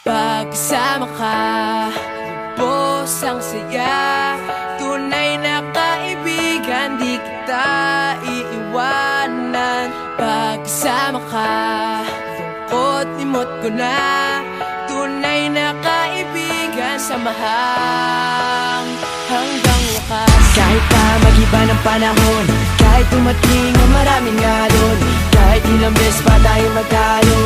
Pagkasama ka, lubos ang saya. Tunay na kaibigan, di kita iiwanan. Pagkasama ka, lungkot limot ko na. Tunay na kaibigan, samahang hanggang wakas. Kahit pa mag-iba ng panahon, kahit tumating ang maraming alon, kahit ilang beses pa tayo magtalo,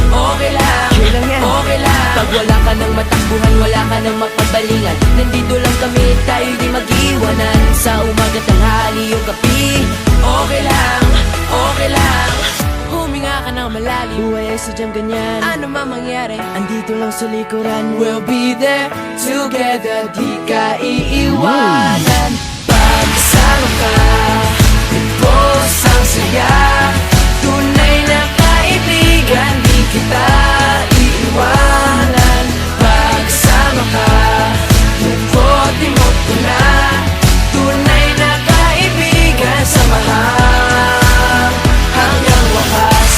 okay lang, kailan yan? okay lang. Pag wala ka ng matakbuhan, wala ka ng mapagbalingan, nandito lang kami, tayo di mag-iwanan. Sa umaga, tanghali o gabi, Okay lang, okay lang. Huminga ka ng malalim. buhay ay sadyang ganyan. Ano man mangyari, Andito lang sa likuran, we'll be there together. Di ka iiwanan. Pagkasama ka, lubos ang saya. Tunay na kaibigan, di kita iiwanan. Pagkasama ka, lungkot limot ko na. Tunay na kaibigan, samahang hanggang wakas.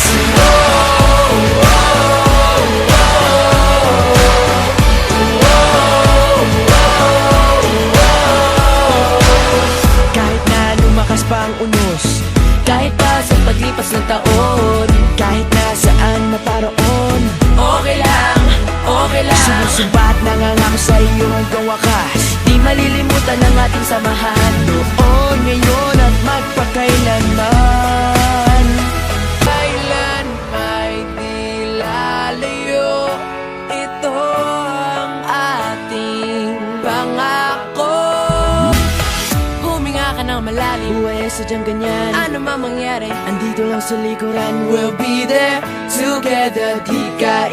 kahit na lumakas pa ang unos, Kahit pa sa paglipas ng taon, kahit nasaan maparoon, okay lang, okay lang. sinusumbat nangangako sa iyo hanggang wakas. Di malilimutan ang ating samahan. Noon, ngayon at magpakailanman. Kailan may di lalayo, ito ang ating pangako. Huminga ka ng malalim. Buhay ay sadyang ganyan. Ano man mangyari, Andito lang sa likuran, we'll be there together. Di ka